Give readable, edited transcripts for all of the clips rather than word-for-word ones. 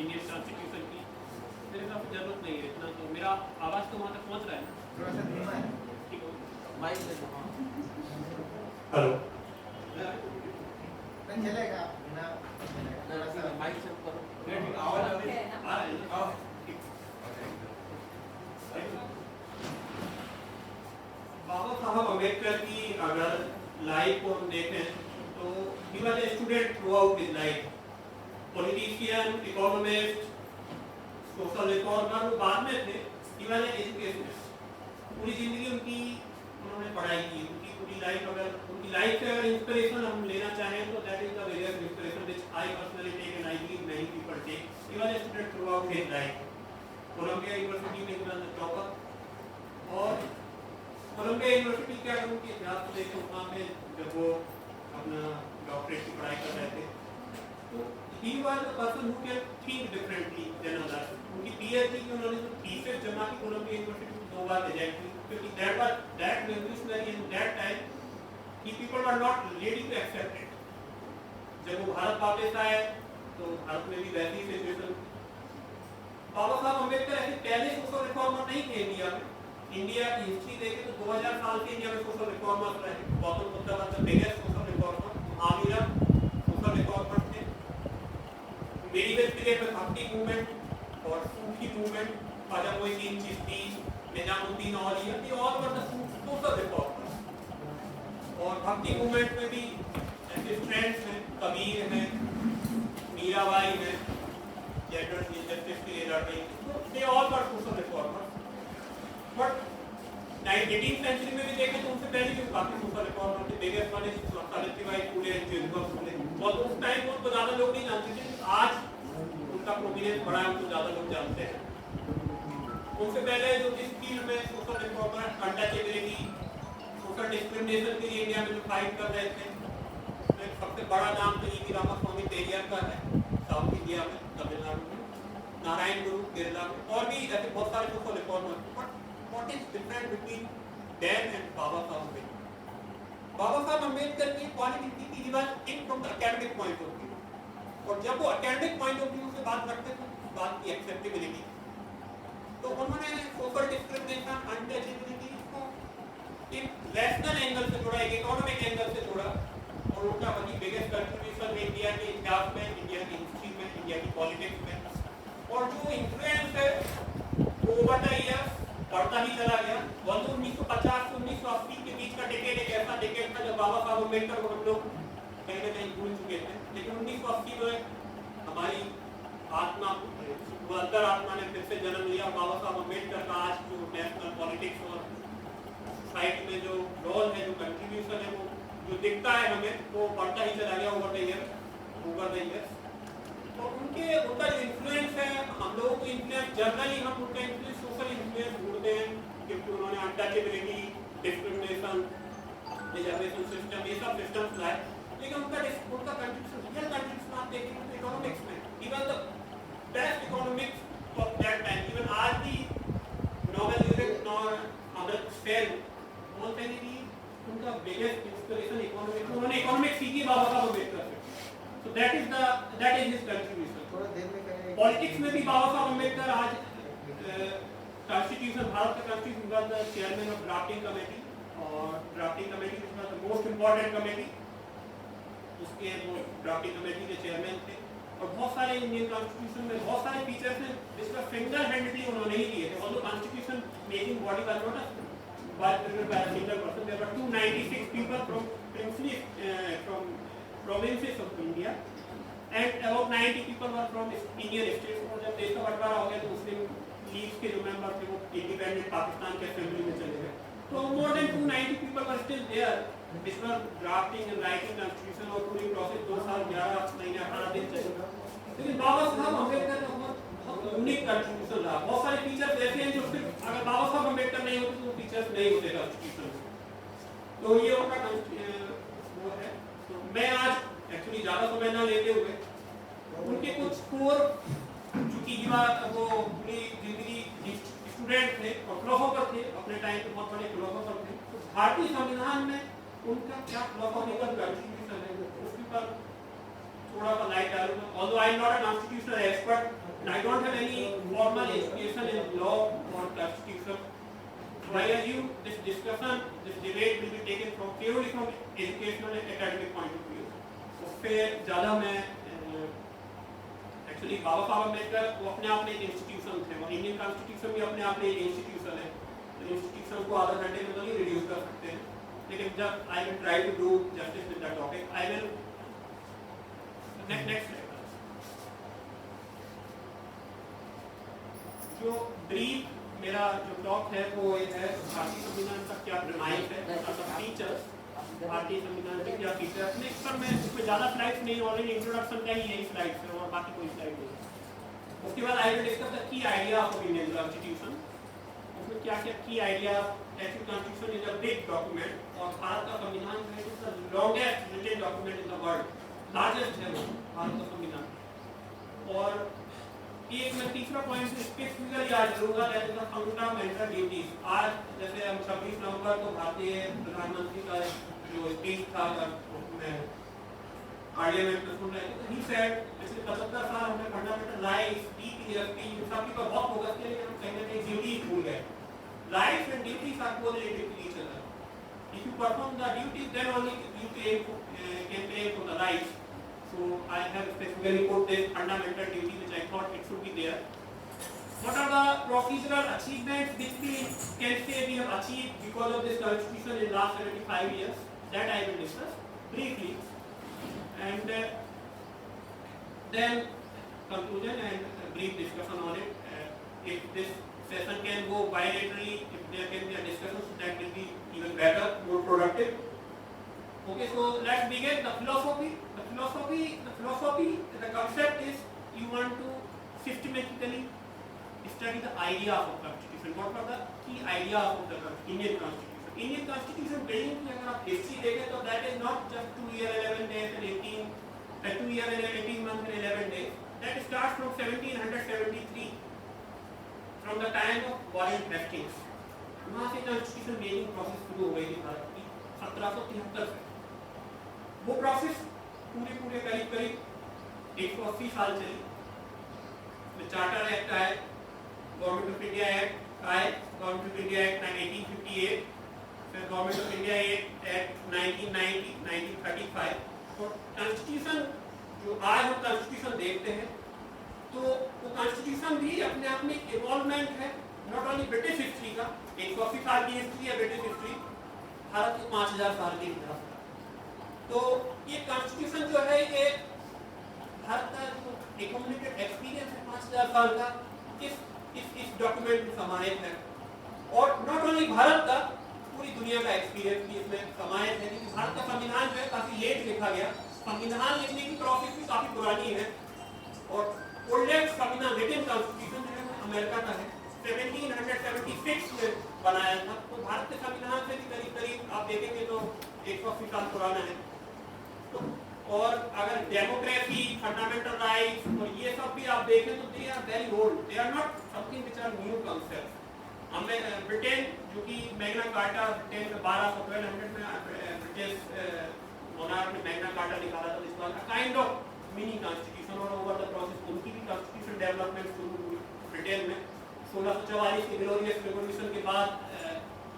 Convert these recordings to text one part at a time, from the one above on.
Indian constitution की, मेरे हिसाब से जरूरत नहीं है इतना। तो मेरा आवाज़ तो वहाँ तक पहुँच रहा है ना? थोड़ा सा धीमा है। ठीक हो? माइक ले लो। हेलो, नहीं चलेगा बिना थोड़ा सा माइक से करो। आवाज़ आ रही है? आ रही है ना? बाबा साहब अम्बेडकर की अगर लाइफ को हम देखें तो ही was a student throughout his life, politician, economist, social reformer वो बाद में थे। ही वाज ए एजुकेशनिस्ट, पूरी जिंदगी उनकी उन्होंने पढ़ाई की। उनकी पूरी लाइफ, अगर उनकी लाइफ से अगर इंस्पिरेशन हम लेना चाहें तो that is the various inspiration which I personally take and I believe many people take. He was a student throughout his life. Columbia University में ही वाज द टॉपर, और Columbia University के अगर उनके इतिहास को देखें वहाँ पे जब वो अपना डॉक्टरेट की पढ़ाई कर रहे थे तो he was a person who can think differently than others. उनकी पीएचडी की उन्होंने जो थीसिस जमा की कोलंबिया यूनिवर्सिटी में 2 बार रिजेक्ट हुई, क्योंकि that revolutionary in that time ही people were not ready to accept it. जब वो भारत वापस आए तो भारत में भी वैसी ही सिचुएशन। बाबा साहब अम्बेडकर ऐसे पहले सोशल रिफॉर्मर नहीं थे इंडिया में। इंडिया की हिस्ट्री देखें तो 2000 साल से इंडिया में सोशल रिफॉर्मर्स रहे। Gautam Buddha was the biggest social reformer, Mahavir social reformer थे। मेडिवल पीरियड में भक्ति मूवमेंट और सूफी मूवमेंट, ख्वाजा मोइनुद्दीन चिश्ती, निजामुद्दीन औलिया, ये all were the social reformers. और भक्ति मूवमेंट में भी ऐसे स्ट्रेंड्स हैं, कबीर हैं, मीराबाई हैं, जेंडर जस्टिस के लिए लड़ रही थी, तो they all were social reformers. But 18th century में भी देखें तो उनसे पहले भी काफी सोशल रिफॉर्मर थे। Biggest one is Savitribai Phule, Jyotiba Phule, और उस टाइम उनको ज्यादा लोग नहीं जानते थे। आज उनका प्रोमिनेंस बढ़ा है, उनको ज्यादा लोग जानते हैं। उनसे पहले जो इस फील्ड में social reformer, untouchability, social discrimination के लिए इंडिया में जो फाइट कर रहे थे, उसमें सबसे बड़ा नाम तो ई.वी. रामास्वामी तेलियर का है साउथ इंडिया में, तमिलनाडु में, नारायण गुरु केरला में, और भी ऐसे बहुत सारे social reformer. What is different between them and Baba Saheb Ambedkar? Baba Saheb Ambedkar की क्वालिटी थी कि he was think from the academic point of view, और जब वो academic point of view से बात करते थे बात की एक्सेप्टेबिलिटी, तो उन्होंने सोशल डिस्क्रिमिनेशन, अनटचेबिलिटी को एक रैशनल एंगल से जोड़ा, एक इकोनॉमिक एंगल से जोड़ा, और उनका वही बिगेस्ट कंट्रीब्यूशन इंडिया के इतिहास में, इंडिया की हिस्ट्री में, इंडिया की पॉलिटिक्स में। और जो इन्फ्लुएंस है वो ओवर द ईयर्स बढ़ता ही चला गया। 1950 से 1980 के बीच का डेकेड एक ऐसा डेकेड था जब बाबा साहब अम्बेडकर को हम लोग कहीं ना कहीं भूल चुके थे, लेकिन 1980 में हमारी आत्मा, अंतर आत्मा ने फिर से जन्म लिया। बाबा साहब अम्बेडकर का आज जो नेशनल पॉलिटिक्स और सोसाइटी में जो रोल है, जो कंट्रीब्यूशन है, वो जो दिखता है हमें, वो बढ़ता ही चला गया ओवर द ईयर। तो उनका जो इन्फ्लुएंस है, हम लोगों को इन्फ्लुएंस जनरली हम उनका इन्फ्लुएंस सोशल इन्फ्लुएंस ढूंढते हैं, क्योंकि उन्होंने अनटचेबिलिटी, डिस्क्रिमिनेशन, रिजर्वेशन सिस्टम, ये सब सिस्टम्स लाए। लेकिन उनका कंट्रीब्यूशन, रियल कंट्रीब्यूशन आप देखेंगे तो इकोनॉमिक्स में, he was the best economics of that time. Even आज भी नोबेल अमृत सेन बोलते हैं कि उनका बिगेस्ट इंस्पिरेशन इकोनॉमिक्स, उन्होंने इकोनॉमिक्स सीखी बाबा साहब अम्बेडकर से। So that is his contribution. थोड़ा देर में करें। पॉलिटिक्स में भी बाबा साहब अम्बेडकर आज कॉन्स्टिट्यूशन, भारत का कॉन्स्टिट्यूशन का the chairman of drafting committee, और drafting committee is the most important committee, उसके वो ड्राफ्टिंग कमेटी के चेयरमैन थे। और बहुत सारे इंडियन कॉन्स्टिट्यूशन में बहुत सारे फीचर्स हैं जिसका सिंगल हैंडेडली उन्होंने ही लिए थे। Although constitution making body was not a single person, there were 296 people from provinces of India, and about 90 people were from Indian states। और जब देश का बंटवारा हो गया तो मुस्लिम लीग के जो मेंबर थे वो इंडिपेंडेंट पाकिस्तान के असेंबली में चले गए। तो more than 290 people were still there, which were drafting and writing constitution, और पूरी प्रोसेस 2 साल 11 महीने 18 दिन चलेगा। लेकिन बाबा साहब अम्बेडकर का बहुत यूनिक कंट्रीब्यूशन रहा। बहुत सारे फीचर्स ऐसे हैं जो सिर्फ अगर बाबा साहब अम्बेडकर नहीं होते तो वो फीचर्स नहीं होते कॉन्स्टिट्यूशन में। तो ये उनका वो है। तो मैं आज एक्चुअली ज़्यादा समय ना लेते हुए उनके कुछ कोर, चूँकि वो पूरी जिंदगी स्टूडेंट थे और फिलोसोफर थे, अपने टाइम के बहुत बड़े फिलोसोफर थे, तो भारतीय संविधान में उनका क्या फिलोसॉफिकल कंट्रीब्यूशन है उसके पर थोड़ा सा लाइट डालूंगा। Although I am not a constitutional expert, I don't have any formal education in law or constitution. So I assume this discussion, this debate will be taken purely from educational and academic point of view. उससे ज़्यादा मैं actually बाबा साहब अम्बेडकर वो अपने आप में एक institution थे और इंडियन कॉन्स्टिट्यूशन भी अपने आप में एक इंस्टीट्यूशन है। तो इंस्टीट्यूशन को आधा घंटे में तो नहीं रिड्यूस कर सकते हैं, लेकिन जब I will try to do justice with the topic. I will next जो ब्रीफ मेरा जो टॉक है वो ये है भारतीय संविधान का क्या प्रीमाइस है, फीचर्स, भारतीय संविधान के क्या फीचर्स। नेक्स्ट पर मैं इसमें ज़्यादा स्लाइड्स नहीं, ऑलरेडी इंट्रोडक्शन का ही यही स्लाइड्स है और बाकी कोई स्लाइड नहीं। उसके बाद I will discuss the key idea of Indian constitution. उसमें क्या क्या key idea. Actually constitution is a big document और भारत का संविधान है is the longest written document in the world, largest है वो भारत का संविधान। और एक मैं तीसरा पॉइंट स्पेसिफिकली याद करूंगा, that is the fundamental duties. आज जैसे हम 26 नवंबर को भारतीय प्रधानमंत्री का जो स्पीच था मैं पार्लियामेंट में सुन रहे थे, तो ही सेड पिछले 75 साल हमने फंडामेंटल राइट्स, डीपीएसपी इन सब पर बहुत फोकस किया, लेकिन हम कहीं ना कहीं ड्यूटी भूल गए। Rights and duties are correlated to each other. If you perform the duties then only you can claim for the rights. So I have specifically put this fundamental duty which I thought it should be there. What are the procedural achievements which we can say we have achieved because of this constitution in last 75 years? That I will discuss briefly, and then conclusion and brief discussion on it. If this session can go bilaterally, if there can be a discussion, that will be even better, more productive. Okay, so let's begin. The philosophy, the concept is you want to systematically study the idea of constitution. What are the key idea of the Indian constitution? Indian constitution building की अगर आप history देखें तो that is not just 2 year 11 days and 2 year and 18 months and 11 days. That starts from 1773, from the time of Warren Hastings. वहाँ से constitution building process शुरू हो गई थी भारत की 1773 से। वो प्रोसेस पूरे करीब 180 साल चली। चार्टर एक्ट आए, गवर्नमेंट ऑफ इंडिया एक्ट आए, गवर्नमेंट ऑफ इंडिया एक्ट 1858, फिर गवर्नमेंट ऑफ इंडिया एक्ट 1990, 1935। और कॉन्स्टिट्यूशन जो आज हम कॉन्स्टिट्यूशन देखते हैं तो वो कॉन्स्टिट्यूशन भी अपने आप में इवॉल्वमेंट है, नॉट ओनली ब्रिटिश हिस्ट्री का। 180 साल की हिस्ट्री है ब्रिटिश हिस्ट्री, भारत की 5000 साल की इतिहास। तो ये कॉन्स्टिट्यूशन जो है ये भारत का जो एक्यूमुलेटेड एक्सपीरियंस है 5000 साल का इस डॉक्यूमेंट में समाहित है। और नॉट ओनली भारत का, पूरी दुनिया का एक्सपीरियंस भी इसमें समाहित है, क्योंकि भारत का संविधान जो है काफी लेट लिखा गया। संविधान लिखने की प्रोसेस भी काफी पुरानी है और ओल्डेस्ट संविधान रिटन कॉन्स्टिट्यूशन जो है अमेरिका का है, 1776 में बनाया था। तो भारत के संविधान से भी करीब आप देखेंगे तो 180 साल पुराना है। तो और अगर डेमोक्रेसी, फंडामेंटल राइट्स और ये सब भी आप देखें तो they are very old, they are not something which are new concept. हमें ब्रिटेन जो कि मैग्ना कार्टा ब्रिटेन में 1200 में ब्रिटिश मोनार्क ने मैग्ना कार्टा निकाला था, इस बार काइंड ऑफ मिनी कॉन्स्टिट्यूशन। और ओवर द प्रोसेस उनकी भी कॉन्स्टिट्यूशन डेवलपमेंट शुरू हुई ब्रिटेन में 1644 के ग्लोरियस रिवॉल्यूशन के बाद।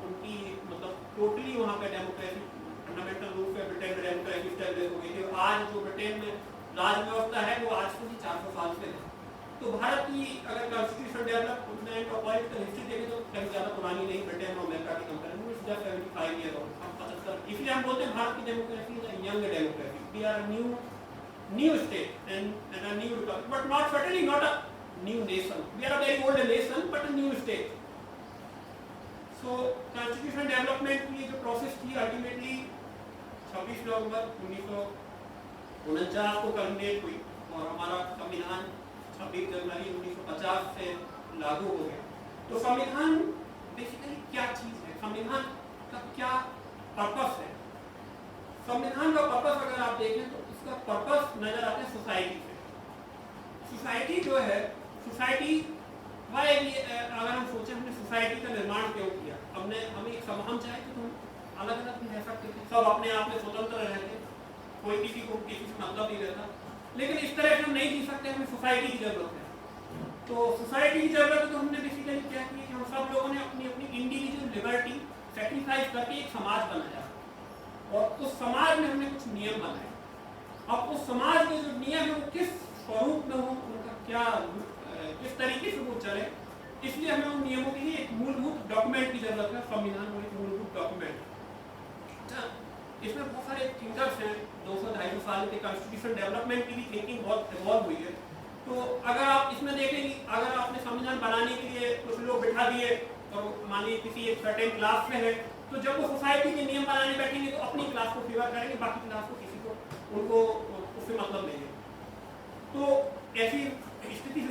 उनकी मतलब टोटली वहाँ पे डेमोक्रेसी फंडामेंटल रूप से ब्रिटेन में डेमोक्रेसी स्टैब्लिश हो गई थी। आज जो ब्रिटेन में राज व्यवस्था है वो आज से 400 साल से है। तो भारत की अगर कॉन्स्टिट्यूशन डेवलपमेंट और पॉलिटिकल हिस्ट्री देखें तो कहीं ज़्यादा पुरानी नहीं, ब्रिटेन और अमेरिका की कंपेरिजन में जस्ट 75 ईयर ओल्ड, 75। इसलिए हम बोलते हैं भारत की democracy is a young democracy. We are a new state and a new republic, but not certainly not a new nation. We are a very old nation but a new state. So constitution development की जो process थी ultimately 26 नवंबर 1949 को culminate हुई और हमारा संविधान 26 जनवरी 1950 से लागू हो गया। तो संविधान बेसिकली क्या चीज है, संविधान का क्या पर्पस है? संविधान का पर्पस अगर आप देखें तो इसका पर्पस नजर आता है सोसाइटी से। सोसाइटी जो है, सोसाइटी अगर हम सोचें हमने सोसाइटी का निर्माण क्यों किया, हम चाहे तो हम अलग अलग भी रह सकते थे, सब अपने आप में स्वतंत्र रहते, कोई किसी को किसी से मतलब नहीं रहता, लेकिन इस तरह से हम नहीं जी सकते, हमें सोसाइटी की जरूरत है। तो सोसाइटी की जरूरत है, तो हमने बेसिकली क्या किया कि हम सब लोगों ने अपनी अपनी इंडिविजुअल लिबर्टी सेक्रीफाइस करके एक समाज बनाया और उस समाज में हमने कुछ नियम बनाए। अब उस समाज के जो नियम है वो किस स्वरूप में हो, उनका क्या किस तरीके से वो चले, इसलिए हमें उन नियमों के लिए एक मूलभूत डॉक्यूमेंट की जरूरत है। संविधान को एक मूलभूत डॉक्यूमेंट। इसमें बहुत सारे थिंकर्स हैं, 200-250 साल के कॉन्स्टिट्यूशन डेवलपमेंट की भी थिंकिंग बहुत इवॉल्व हुई है। तो अगर आप इसमें देखेंगे, अगर आपने संविधान बनाने के लिए कुछ लोग बिठा दिए और मान लीजिए किसी एक सर्टेन क्लास में है, तो जब वो सोसाइटी के नियम बनाने बैठेंगे तो अपनी क्लास को फेवर करेंगे, बाकी क्लास को किसी को उनको उससे मतलब नहीं है। तो ऐसी स्थिति से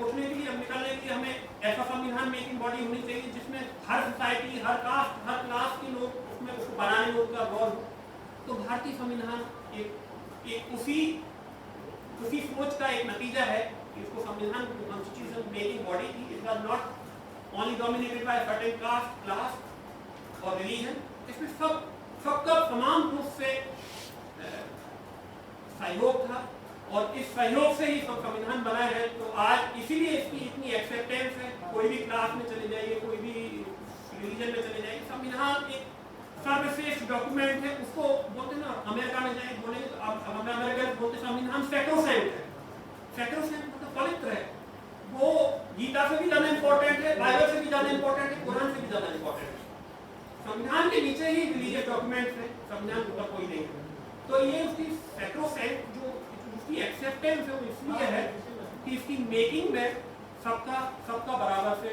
उठने के लिए, हम निकालने के लिए हमें ऐसा संविधान मेकिंग बॉडी होनी चाहिए जिसमें हर सोसाइटी, हर कास्ट, हर क्लास के लोग उसमें उसको बनाने में उनका रोल हो। तो भारतीय संविधान एक उसी सोच का एक नतीजा है कि इसको संविधान को कॉन्स्टिट्यूशन मेकिंग बॉडी की, it was not only dominated by certain caste, class और रिलीजन। इसमें सबका समान रूप से सहयोग था और इस सहयोग से ही सब संविधान बना है। तो आज इसीलिए इसकी इतनी एक्सेप्टेंस है। कोई भी क्लास में चले जाइए, कोई भी रिलीजन में चले जाइए, संविधान एक सर्वश्रेष्ठ डॉक्यूमेंट है। उसको बोलते ना, अमेरिका में जाए बोले तो अब अमेरिका में बोलते संविधान सैक्रोसैंक्ट है। सैक्रोसैंक्ट मतलब पवित्र है। वो गीता से भी ज्यादा इंपॉर्टेंट है, बाइबल से भी ज्यादा इंपॉर्टेंट है, कुरान से भी ज्यादा इंपॉर्टेंट है। संविधान के नीचे ही रिलीजियस डॉक्यूमेंट्स है, संविधान के ऊपर कोई नहीं है। तो ये उसकी सैक्रोसैंक्ट जो उसकी एक्सेप्टेंस है वो इसलिए है कि इसकी मेकिंग में सबका बराबर से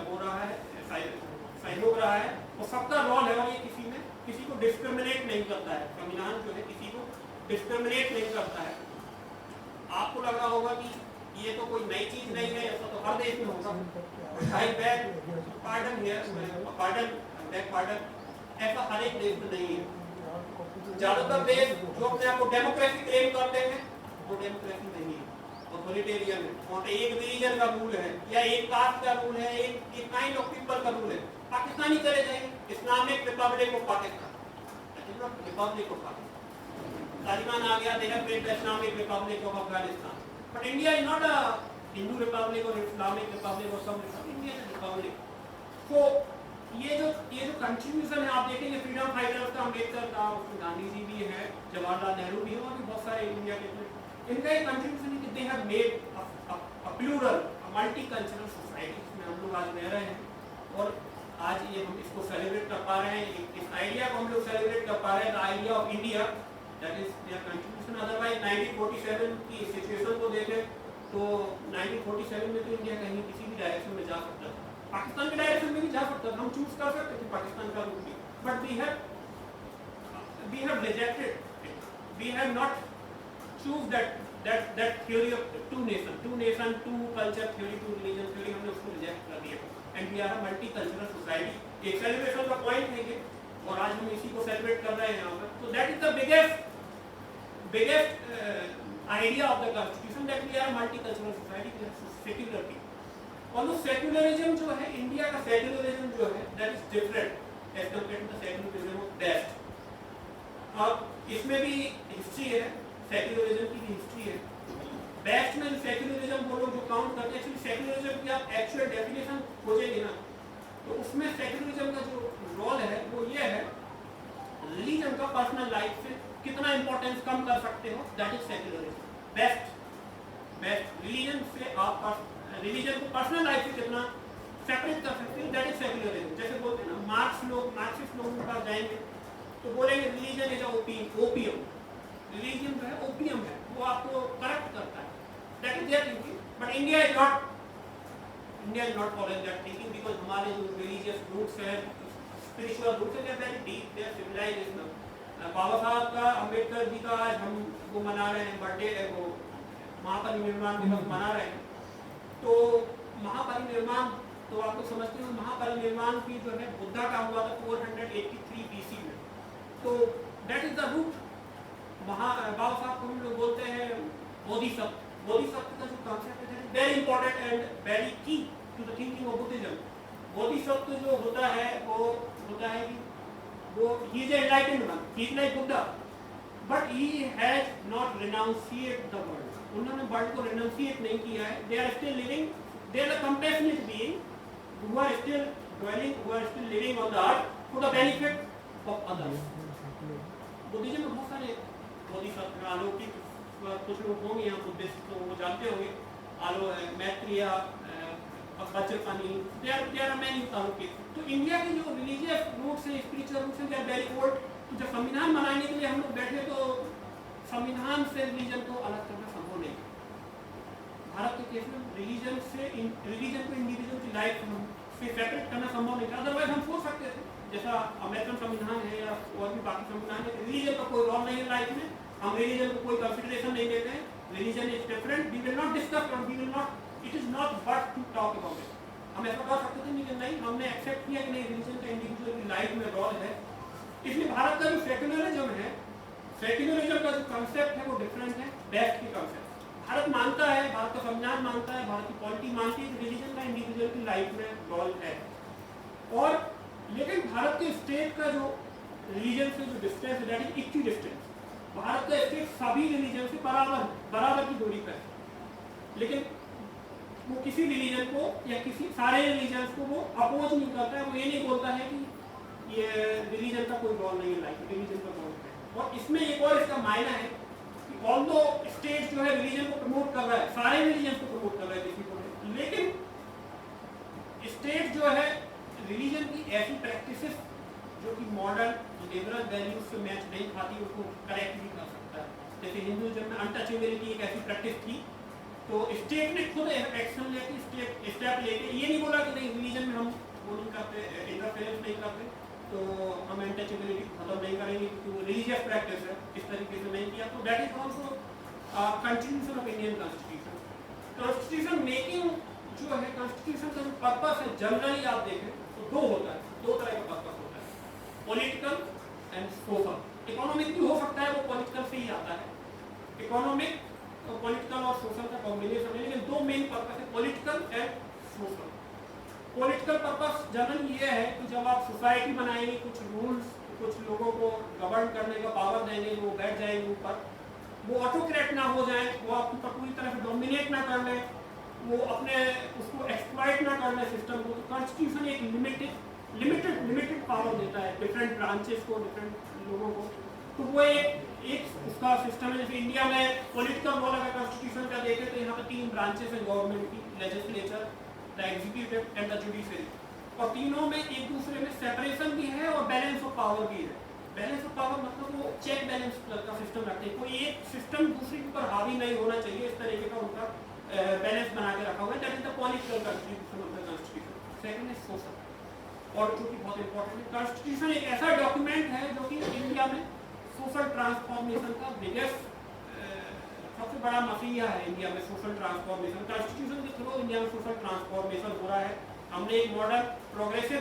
हो रहा है, सहयोग रहा है और सबका रोल है और ये किसी को डिस्क्रिमिनेट नहीं करता है। संविधान जो है किसी को डिस्क्रिमिनेट नहीं करता है। आपको लग रहा होगा कि ये तो कोई नई चीज नहीं है, ऐसा तो हर देश में होगा। ऐसा हर एक देश में नहीं है। ज्यादातर देश जो अपने आप को डेमोक्रेसी क्लेम करते हैं वो डेमोक्रेसी नहीं है, ऑथोरिटेरियन है। वहाँ पे एक रिलीजन का रूल है या एक कास्ट का रूल है, एक काइंड ऑफ पीपल का रूल है। पाकिस्तानी चले जाएंगे, Islamic republic of Pakistan, republic of Pakistan, Taliban आ गया, they have created the Islamic republic of Afghanistan. But India is not a Hindu republic और इस्लामिक रिपब्लिक और सब इंडिया इज रिपब्लिक। तो ये जो कंट्रीब्यूशन है आप देखेंगे फ्रीडम फाइटर्स का, अम्बेडकर का, उसमें गांधी जी भी है, जवाहरलाल नेहरू भी है और भी बहुत सारे इंडिया के इनका एक कंट्रीब्यूशन है कि they have made a plural, a multicultural society जिसमें हम लोग आज रह रहे हैं। और आज ये हम इसको सेलिब्रेट कर पा रहे हैं, इस आइडिया को हम लोग सेलिब्रेट कर पा रहे हैं, the idea of India, that is there contribution. Otherwise 1947 की सिचुएशन को देखें तो 1947 में तो इंडिया कहीं किसी भी डायरेक्शन में जा सकता था, पाकिस्तान के डायरेक्शन में भी जा सकता था, हम चूज कर सकते थे पाकिस्तान का रूट भी, but we have rejected, we have not choose that theory of two nation, two culture theory, two religion theory, हमने उसको रिजेक्ट कर दिया and we are a multicultural society। एक सेलिब्रेशन का पॉइंट है ये और आज हम इसी को सेलिब्रेट कर रहे हैं यहाँ पर। तो that is the biggest idea of the constitution, that we are a multicultural society, secularity। और वो सेक्युलरिज्म जो है, इंडिया का सेक्युलरिज्म जो है, that is different as compared to the secularism of West। अब इसमें भी हिस्ट्री है, सेक्युलरिज्म की हिस्ट्री है। बेस्ट में सेक्युलरिज्म वो लोग जो काउंट करते हैं, सेक्युलरिज्म की आप एक्चुअल डेफिनेशन खोजेंगे ना तो उसमें सेक्युलरिज्म का जो रोल है वो ये है, रिलीजन का पर्सनल लाइफ से कितना इंपॉर्टेंस कम कर सकते हो, that is secularism. Best religion से आप रिलीजन को पर्सनल लाइफ से कितना सेपरेट कर सकते हो, दैट इज सेक्युलरिज्म। जैसे बोलते हैं ना, मार्क्सिस्ट लोगों के पास जाएंगे तो बोलेंगे रिलीजन इज ओपियम, रिलीजन जो है ओपियम है, वो आपको करप्ट करता है, that is their thinking. But India is not following that thinking, because हमारे जो रिलीजियस रूट्स है, स्पिरिचुअल रूट्स है, they are very deep, they are civilised. Baba Saheb का, अम्बेडकर जी का आज हम वो मना रहे हैं बर्थडे है, वो महापरिनिर्वाण दिवस मना रहे हैं। तो महापरिनिर्वाण तो आप लोग समझते हो, महापरिनिर्वाण की जो है बुद्धा का हुआ था 483 BC में। तो दैट इज द रूट। बाबा साहब को हम लोग बोलते हैं बोधिसत्व। बोधिसत्व का जो कॉन्सेप्ट है very important and very key to the thinking of Buddhism. Bodhisattva जो होता है वो होता है कि वो ही is enlightened one, he is like Buddha, but he has not renunciate the world. उन्होंने वर्ल्ड को रेनंसिएट नहीं किया है. They are still living, they are a compassionate being who are still dwelling, who are still living on the earth for the benefit of others. Buddhism में बहुत सारे बोधिसत्व अलौकिक कुछ लोग होंगे यहाँ बुद्धिस्ट तो वो जानते होंगे Maitreya Vajrapani, there are many अलौकिक. तो इंडिया के जो रिलीजियस रूट्स हैं, स्पिरिचुअल रूट्स हैं, they are very old. तो जब संविधान बनाने के लिए हम लोग बैठे तो संविधान से रिलीजन को अलग करना संभव नहीं. भारत के केस में रिलीजन को इंडिविजुअल की लाइफ से सेपरेट करना संभव नहीं था. अदरवाइज हम सोच सकते थे जैसा अमेरिकन संविधान है या और भी बाकी संविधान है, रिलीजन का कोई रोल नहीं है लाइफ में, हम रिलीजन को कोई कंसिडरेशन नहीं देते हैं. Religion is different, we will not discuss और we will not, it is not worth to talk about it. हम ऐसा कर सकते थे लेकिन नहीं, हमने एक्सेप्ट किया कि नहीं रिलीजन का इंडिविजुअल की लाइफ में रोल है. इसलिए भारत का जो सेक्युलरिज्म है, सेक्युलरिज्म का जो कंसेप्ट है वो डिफरेंट है बेस्ट की कंसेप्ट. भारत मानता है, भारत का संविधान मानता है, भारत की पॉलिटी मानती है कि रिलीजन का इंडिविजुअल की लाइफ में रोल है. और लेकिन भारत के स्टेट का जो रिलीजन से जो डिस्टेंस है that is equi distance. Bharat का स्टेट सभी रिलीजन से बराबर की दूरी पर है, लेकिन वो किसी रिलीजन को या किसी सारे रिलीजन को वो अपोज नहीं करता है. वो ये नहीं बोलता है कि ये रिलीजन का कोई रोल नहीं है लाइफ, रिलीजन का रोल है. और इसमें एक और इसका मायना है कि ऑल्दो स्टेट जो है रिलीजन को प्रमोट कर रहा है, सारे रिलीजन को प्रमोट कर रहा है किसी को नहीं, लेकिन स्टेट जो है रिलीजन की ऐसी प्रैक्टिसेस जो कि मॉडर्न लिबरल वैल्यूज से मैच नहीं खाती उसको करेक्ट भी कर सकता है. जैसे हिंदुइज्म में अनटचेबिलिटी एक ऐसी प्रैक्टिस थी, तो स्टेट ने खुद एक्शन लेके स्टेप लेके ये नहीं बोला कि नहीं रिलीजन में हम वो नहीं करते, इंटरफेरेंस नहीं करते, तो हम अनटचेबिलिटी खत्म नहीं करेंगे क्योंकि वो रिलीजियस प्रैक्टिस है, इस तरीके से नहीं किया. तो that is also continuation of Indian constitution. Constitution making जो है, कॉन्स्टिट्यूशन का जो पर्पस है जनरली आप देखें तो दो होता है, दो तरह का पर्पस होता है, पॉलिटिकल एंड सोशल. इकोनॉमिक भी हो सकता है, वो पॉलिटिकल से ही आता है. इकोनॉमिक तो पॉलिटिकल और सोशल का कॉम्बिनेशन है, लेकिन दो मेन पर्पस है, political and social. Political purpose general ये है कि जब आप सोसाइटी बनाएंगे, कुछ रूल्स, कुछ लोगों को गवर्न करने का पावर देंगे, वो बैठ जाएंगे ऊपर, वो ऑटोक्रेट ना हो जाए, वो आपके ऊपर पूरी तरह से डोमिनेट ना कर ले, वो अपने उसको एक्सप्लॉइट ना कर ले सिस्टम को. तो कॉन्स्टिट्यूशन एक लिमिटेड पावर देता है डिफरेंट ब्रांचेस को, डिफरेंट लोगों को. तो वो एक उसका सिस्टम है. जैसे इंडिया में पॉलिटिकल रोल अगर कॉन्स्टिट्यूशन का देखें तो यहाँ पे 3 ब्रांचेस हैं गवर्नमेंट की, legislature, the executive and the judiciary. और तीनों में एक दूसरे में सेपरेशन भी है और बैलेंस ऑफ पावर भी है. बैलेंस ऑफ पावर मतलब वो चेक बैलेंस का सिस्टम रखते हैं, कोई एक सिस्टम दूसरे के ऊपर हावी नहीं होना चाहिए, इस तरीके का उनका बैलेंस बना के रखा हुआ है. That is the political constitution of the constitution. Second is social, और जो कि बहुत इंपॉर्टेंट है. कॉन्स्टिट्यूशन एक ऐसा डॉक्यूमेंट है जो कि इंडिया में सोशल ट्रांसफॉर्मेशन का बिगेस्ट सबसे बड़ा मसीहा है. इंडिया में सोशल ट्रांसफॉर्मेशन, कॉन्स्टिट्यूशन के थ्रू इंडिया में सोशल ट्रांसफॉर्मेशन हो रहा है. हमने एक मॉडर्न प्रोग्रेसिव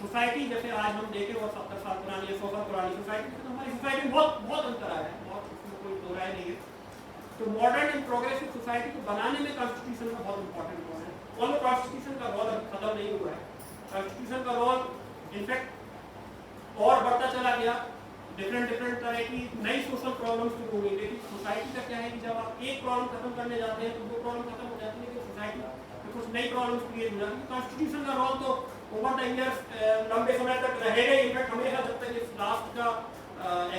सोसाइटी जैसे आज हम देखें और 70 साल पुरानी या 100 साल पुरानी सोसाइटी से तो हमारी सोसाइटी में बहुत अंतर आया है, बहुत उसमें कोई दो राय नहीं है. तो मॉडर्न एंड प्रोग्रेसिव सोसाइटी को बनाने में कॉन्स्टिट्यूशन का बहुत इंपॉर्टेंट रोल है. और कॉन्स्टिट्यूशन का रोल अभी खत्म नहीं हुआ है. कॉन्स्टिट्यूशन का रोल इनफैक्ट और बढ़ता चला गया. डिफरेंट तरह की नई सोशल प्रॉब्लम्स शुरू हो गई. लेकिन सोसाइटी का क्या है कि जब आप एक प्रॉब्लम खत्म करने जाते हैं तो दो प्रॉब्लम खत्म हो जाती है, लेकिन सोसाइटी में कुछ नई प्रॉब्लम्स क्रिएट हो जाती है. कॉन्स्टिट्यूशन का रोल तो ओवर द ईयर्स लंबे समय तक रहेगा ही. इनफैक्ट हमेशा जब तक इस लास्ट का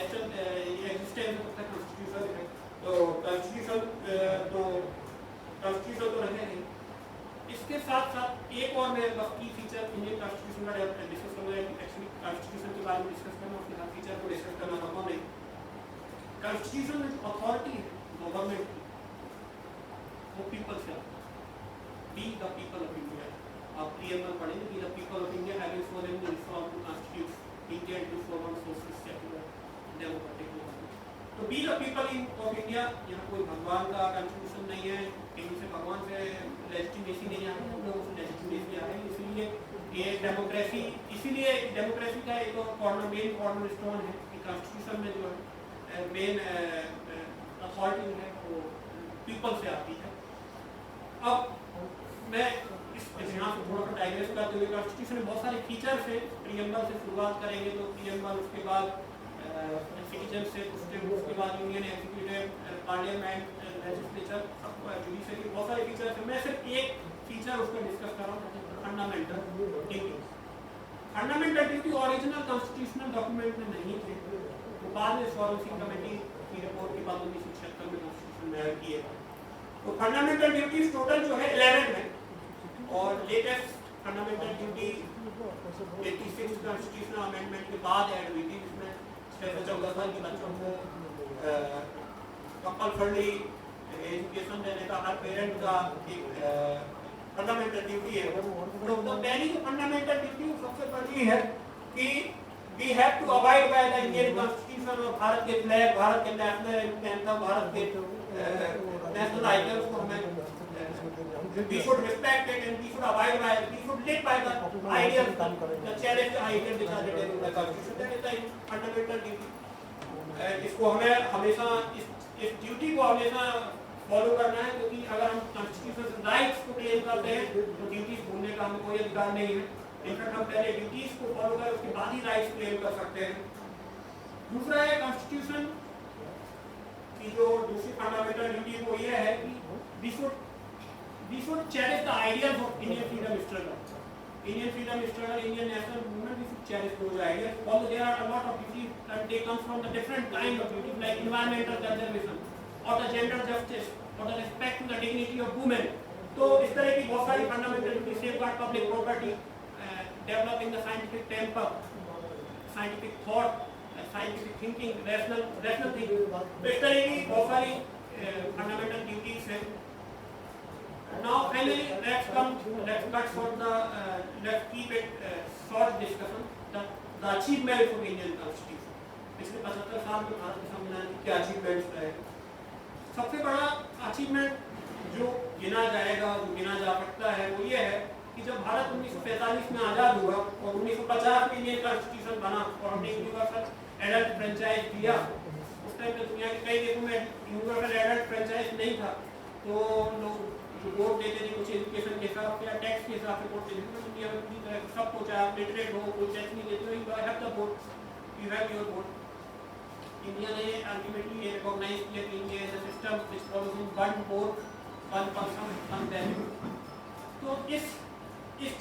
एग्जिस्टेंस है तब तक कॉन्स्टिट्यूशन है. तो कॉन्स्टिट्यूशन तो रहेगा ही. इसके साथ साथ एक और मैं बस की फीचर इंडियन कॉन्स्टिट्यूशन का डिस्कस करूँगा. एक्चुअली कॉन्स्टिट्यूशन के बारे में डिस्कस करना, उसके साथ फीचर को डिस्कस करना संभव नहीं. कॉन्स्टिट्यूशन में जो अथॉरिटी है गवर्नमेंट की वो पीपल से आता है. We the people of India. आप प्रीएम्बल पढ़ेंगे, we the people of India having sworn to reform to constitute India into form of socialist secular democratic republic. तो B the people of India, यहाँ कोई भगवान का कॉन्स्टिट्यूशन नहीं है, कहीं से भगवान से लेजिटिमेसी नहीं आ रही, हम लोगों से लेजिटिमेसी आ रही. इसलिए ये डेमोक्रेसी, इसीलिए डेमोक्रेसी का एक मेन कॉर्नर स्टोन है कि कॉन्स्टिट्यूशन में जो है मेन अथॉरिटी है वो पीपल से आती है. अब मैं इस यहाँ से थोड़ा सा डाइग्रेस करते हुए कॉन्स्टिट्यूशन में बहुत सारे फीचर्स हैं. प्रीएम्बल से शुरुआत करेंगे तो प्रीएम्बल, उसके बाद सिटीजनशिप, उसके बाद union executive, parliament, legislature, judiciary, बहुत सारे फीचर्स हैं। मैं सिर्फ एक फीचर उसका डिस्कस कर रहा हूँ, fundamental duty. Fundamental duty original constitutional document में नहीं थे, तो बाद में सॉल्वेंसी कमेटी की रिपोर्ट के बाद 1976 में कॉन्स्टिट्यूशन में ऐड किए। तो फंडामेंटल ड्यूटीज टोटल जो है 11 है, और latest fundamental duty 86 constitutional amendment के बाद ऐड हुई थी, जिसमें 6 से 14 साल के बच्चों को कंपल्सरी एजुकेशन देने का हर पेरेंट का एक फंडामेंटल ड्यूटी है। तो पहली जो फंडामेंटल ड्यूटी सबसे बड़ी है कि we have to abide by the Indian constitution और भारत के फ्लैग, भारत के नेशनल एंथम, भारत के नेशनल आइकन्स को हमें we should respect it and we should abide by it, we should live by the ideals, the cherished ideals which are written in the constitution. That is the fundamental duty. इसको हमें हमेशा इस duty को हमेशा follow करना है, क्योंकि अगर हम कॉन्स्टिट्यूशन राइट्स को क्लेम करते हैं तो ड्यूटीज भूलने का हमें कोई अधिकार नहीं है। इनफैक्ट हम पहले ड्यूटीज को फॉलो करें, उसके बाद ही राइट्स क्लेम कर सकते हैं। दूसरा है कॉन्स्टिट्यूशन की जो दूसरी फंडामेंटल ड्यूटी वो ये है कि we should cherish the ideals of Indian freedom struggle. Indian freedom struggle, Indian national movement, we should cherish those ideas. Although there are a lot of duties and they come from the different kind of duties like environmental conservation or the gender justice or the respect to the dignity of women. तो इस तरह की बहुत सारी fundamental duty, safeguard public property, developing the scientific temper, scientific thought, scientific thinking, rational thinking. तो इस तरह की बहुत सारी फंडामेंटल ड्यूटीज हैं। Now finally let's cut short the let's keep it short discussion the achievements of Indian Constitution. पिछले 75 साल में भारत के संविधान के क्या अचीवमेंट्स रहे। सबसे बड़ा अचीवमेंट जो गिना जाएगा, जो गिना जा सकता है, वो ये है कि जब भारत 1945 में आज़ाद हुआ और 1950 में इंडियन कॉन्स्टिट्यूशन बना और हमने यूनिवर्सल एडल्ट फ्रेंचाइज दिया, उस टाइम पे दुनिया के कई देशों में यूनिवर्सल एडल्ट फ्रेंचाइज नहीं था, तो लोग जो वोट देते थे कुछ एजुकेशन के हिसाब से या टैक्स के हिसाब से वोट देते थे। इंडिया में पूरी तरह सब कुछ आप लिटरेट हो, कोई टैक्स नहीं देते हो, you have the vote, you have your vote. India ने अल्टीमेटली ये रिकॉग्नाइज किया कि India is a system which follows in one vote one person one value. तो इस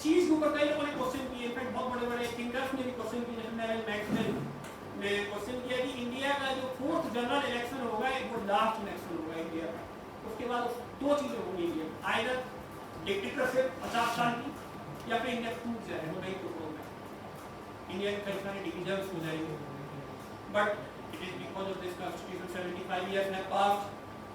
चीज़ के ऊपर कई लोगों ने क्वेश्चन किए, इनफैक्ट बहुत बड़े बड़े थिंकर्स ने भी क्वेश्चन किए, जैसे मैंने मैक्सवेल ने क्वेश्चन किया कि इंडिया का जो 4th जनरल इलेक्शन होगा वो लास्ट इलेक्शन होगा इंडिया का, उसके बाद दो चीजें होंगी इंडिया में, आइदर डिक्टेटरशिप 50 साल की, या फिर इंडिया टूट जाएगा, वही तो होगा, इंडिया के कई सारे डिविजन्स हो जाएंगे। But it is because of this constitution 75 years have passed,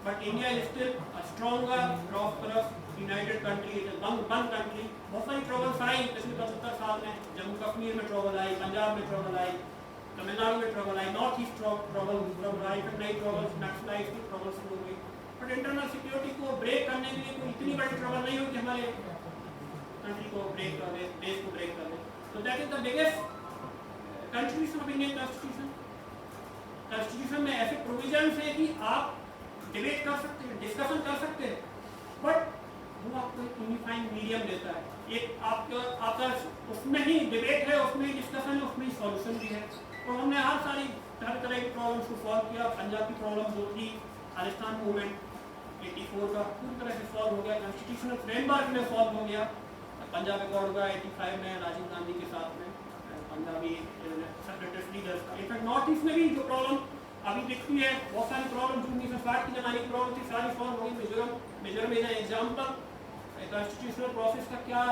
but India is still a stronger, prosperous, united country. It is one country. बहुत सारी ट्रबल्स आई पिछले 75 साल में, जम्मू कश्मीर में ट्रबल आई, पंजाब में ट्रबल आई, तमिलनाडु में trouble I, north east trouble I, फिर नई ट्रबल्स, नक्सलाइट की ट्रबल्स शुरू हुई। बट इंटरनल सिक्योरिटी को ब्रेक करने के लिए कोई इतनी बड़ी ट्रबल नहीं हुई कि हमारे कंट्री को ब्रेक कर दे, देश को ब्रेक कर दे। तो that is the biggest contribution of Indian constitution. Constitution में ऐसे प्रोविजंस है कि आप डिबेट कर सकते हैं, डिस्कशन कर सकते हैं, बट वो आपको एक यूनिफाइंग मीडियम देता है, एक आपका उसमें ही डिबेट है, उसमें ही डिस्कशन है, उसमें ही सॉल्यूशन भी है। तो हमने हर तरह की प्रॉब्लम्स को सॉल्व किया। पंजाब की प्रॉब्लम जो थी, खालिस्तान मूवमेंट 84 का पूरी तरह से सॉल्व हो गया, कॉन्स्टिट्यूशनल फ्रेमवर्क में सॉल्व हो गया। पंजाब अकॉर्ड का 85 में राजीव गांधी के साथ में पंजाबी सेपरेटिस्ट लीडर्स का। इनफैक्ट नॉर्थ ईस्ट में भी जो प्रॉब्लम अभी दिखती है, बहुत सारी प्रॉब्लम जो 1960 की जमाने की प्रॉब्लम थी, सारी सॉल्व हो गई। Mizoram is an example constitutional process का क्या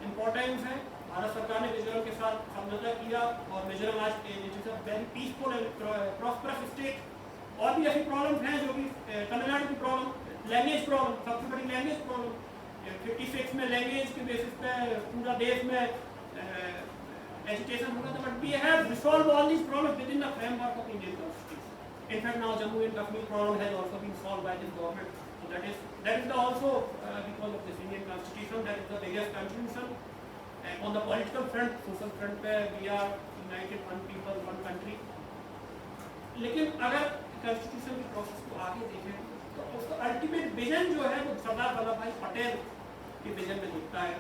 इम्पोर्टेंस है। भारत सरकार ने मिजोरम के साथ समझौता किया और मिजोरम आज very peaceful and prosperous state. और भी ऐसी प्रॉब्लम हैं जो कि तमिलनाडु की प्रॉब्लम, लैंग्वेज प्रॉब्लम, सबसे बड़ी लैंग्वेज प्रॉब्लम। 56 में लैंग्वेज के बेसिस पे पूरा देश में एजुकेशन हो रहा था, but we have resolved all these problems within the framework of Indian constitution. In fact now Jammu and Kashmir problem has also been solved by this government. So that is the also because of this Indian constitution, that is the biggest contribution. And on the political front, social front पे we are united, one people, one country. लेकिन अगर constitution की process को आगे देखें तो उसका ultimate vision जो है वो सरदार वल्लभ भाई पटेल के विजन में दिखता है।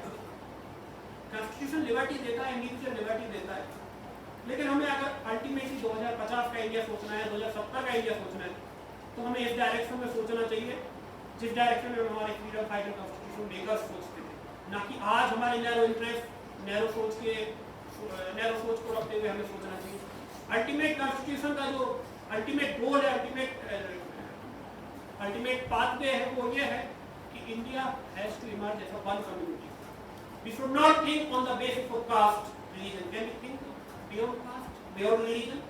कॉन्स्टिट्यूशन लिबर्टी देता है, इंडिविजुअल लिबर्टी देता है, लेकिन हमें अगर अल्टीमेटली 2050 का इंडिया सोचना है, 2070 का इंडिया सोचना है, तो हमें इस डायरेक्शन में सोचना चाहिए जिस डायरेक्शन में हमारे फ्रीडम फाइटर कॉन्स्टिट्यूशन मेकर्स सोचते थे, ना कि आज हमारे नैरो इंटरेस्ट, नैरो सोच को रखते हुए हमें सोचना चाहिए। अल्टीमेट कॉन्स्टिट्यूशन का जो अल्टीमेट गोल है, अल्टीमेट पाथवे है, वो ये है कि India has to emerge as a one community. We should not think on the basis of caste religion, can we think beyond caste, beyond religion.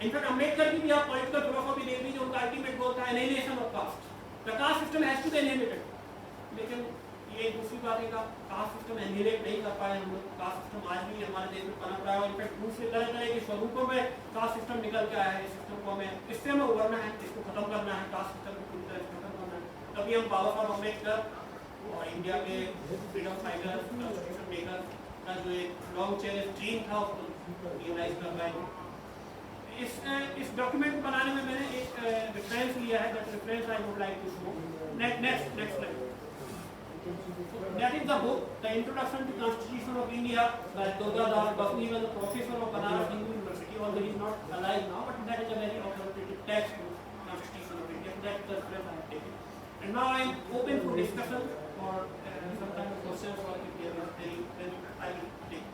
In fact Ambedkar की भी आप पॉलिटिकल फिलोसॉफी देख लीजिए, उनका अल्टीमेट गोल था annihilation of caste. The caste system has to be eliminated, लेकिन ये दूसरी बात है कि कास्ट सिस्टम एलिमिनेट नहीं कर पाए हम लोग। कास्ट सिस्टम आज भी हमारे देश में पनप रहा है, इनफैक्ट दूसरे तरह तरह के स्वरूपों में कास्ट सिस्टम निकल के आया है। इस सिस्टम को हमें इससे में उभरना है, इसको खत्म करना है, कास्ट सिस्टम को पूरी तरह से खत्म करना है। तभी हम बाबा साहब अम्बेडकर और इंडिया के फ्रीडम फाइटर, कॉन्स्टिट्यूशन मेकर का जो एक लॉन्ग चेरिश ड्रीम था उसको रियलाइज कर पाएंगे। इस डॉक्यूमेंट को बनाने में मैंने एक रेफरेंस लिया है, that reference I would like to show. Next slide. That is the book, The Introduction to Constitution of India by Durga Das Basni, was a professor of Banaras Hindu University, although he is not alive now, but that is a very authoritative text to Constitution of India. That's the reference I have taken. And now I am open for discussion or some kind of questions or if there is any, then I will take.